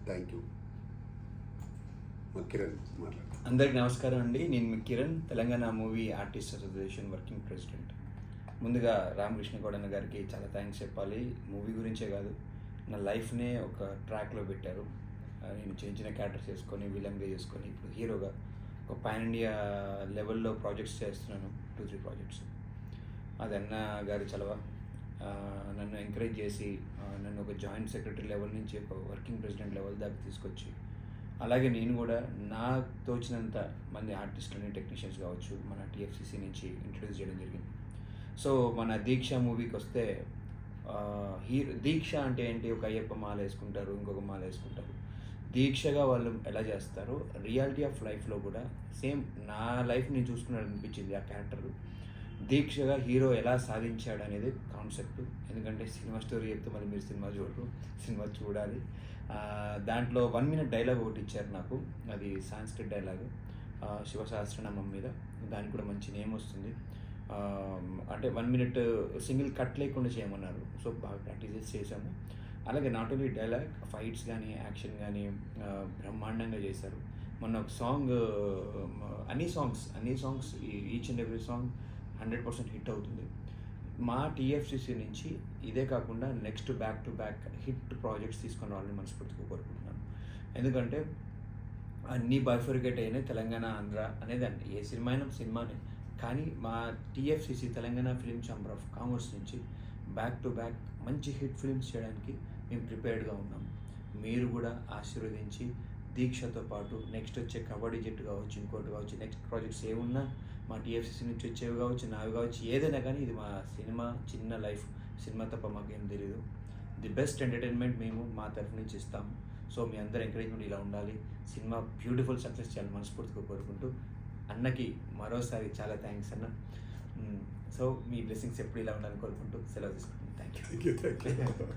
Thank you. మా కిరణ్ మాట్లాడు. అందరికి నమస్కారం అండి. నేను మీ Kiran, Telangana movie artist association working president. ముందుగా రామకృష్ణ గౌడన్న గారికి చాలా థ్యాంక్స్ చెప్పాలి. మూవీ గురించే కాదు, నా లైఫ్నే ఒక ట్రాక్లో పెట్టారు. నేను చిన్న క్యారెక్టర్స్ చేసుకొని విలన్గా చేసుకొని ఇప్పుడు హీరోగా ఒక పాన్ ఇండియా లెవెల్లో ప్రాజెక్ట్స్ చేస్తున్నాను. 2-3 ప్రాజెక్ట్స్. అది అన్న గారి చలవ. నన్ను ఎంకరేజ్ చేసి నన్ను ఒక జాయింట్ సెక్రటరీ లెవెల్ నుంచి ఒక వర్కింగ్ ప్రెసిడెంట్ లెవెల్ దాకా తీసుకొచ్చి, అలాగే నేను కూడా నాకు తోచినంత మంది ఆర్టిస్టులని, టెక్నీషియన్స్ కావచ్చు, మన టీఎఫ్సిసి నుంచి ఇంట్రడ్యూస్ చేయడం జరిగింది. సో మన దీక్ష మూవీకి వస్తే దీక్ష అంటే ఏంటి? ఒక అయ్యప్ప మాల వేసుకుంటారు, ఇంకొక మాల వేసుకుంటారు. దీక్షగా వాళ్ళు ఎలా చేస్తారు, రియాలిటీ ఆఫ్ లైఫ్లో కూడా సేమ్ నా లైఫ్ నేను చూసుకున్నాడు అనిపించింది ఆ క్యారెక్టర్. దీక్షగా హీరో ఎలా సాధించాడు అనేది కాన్సెప్ట్. ఎందుకంటే సినిమా స్టోరీ చెప్తే మళ్ళీ మీరు సినిమా చూడరు, సినిమా చూడాలి. దాంట్లో 1 minute డైలాగ్ ఒకటి ఇచ్చారు నాకు. అది సాంస్క్రిట్ డైలాగ్, శివ సహస్రనామం మీద. దానికి కూడా మంచి నేమ్ వస్తుంది. అంటే 1 minute సింగిల్ కట్ లేకుండా చేయమన్నారు. సో బాగా ప్రాక్టీస్ చేసాము. అలాగే నాట్ ఓన్లీ డైలాగ్, ఫైట్స్ కానీ, యాక్షన్ కానీ బ్రహ్మాండంగా చేశారు. మొన్న ఒక సాంగ్, అన్ని songs each and every song 100% hit అవుతుంది. మా టీఎఫ్సిసి నుంచి ఇదే కాకుండా next back to back hit projects తీసుకొని రావాలని మనస్ఫూర్తిగా కోరుకుంటున్నాను. ఎందుకంటే అన్నీ బైఫర్గేట్ అయినాయి, తెలంగాణ ఆంధ్ర అనేది ఏ సినిమా అయినా సినిమానే. కానీ మా TFCC Telangana film chamber of commerce నుంచి బ్యాక్ టు బ్యాక్ మంచి హిట్ ఫిల్మ్స్ చేయడానికి మేము ప్రిపేర్డ్గా ఉన్నాం. మీరు కూడా ఆశీర్వదించి దీక్షతో పాటు నెక్స్ట్ వచ్చే కబడ్డీ జట్టు కావచ్చు, ఇంకోటి కావచ్చు, నెక్స్ట్ ప్రాజెక్ట్స్ ఏమున్నా మా టీఎఫ్సిసి నుంచి వచ్చేవి కావచ్చు, నావి కావచ్చు, ఏదైనా కానీ ఇది మా సినిమా, చిన్న లైఫ్ సినిమా తప్ప మాకేం తెలియదు. ది బెస్ట్ ఎంటర్టైన్మెంట్ మేము మా తరఫు నుంచి ఇస్తాము. సో మీ అందరి ఎంకరేజ్మెంట్ ఇలా ఉండాలి. సినిమా బ్యూటిఫుల్ సక్సెస్ చేయాలని మనస్ఫూర్తిగా కోరుకుంటూ, అన్నకి మరోసారి చాలా థ్యాంక్స్ అన్న. సో మీ బ్లెస్సింగ్స్ ఎప్పుడు ఇలా ఉండాలని కోరుకుంటూ సెలవు తీసుకుంటాను. Thank you.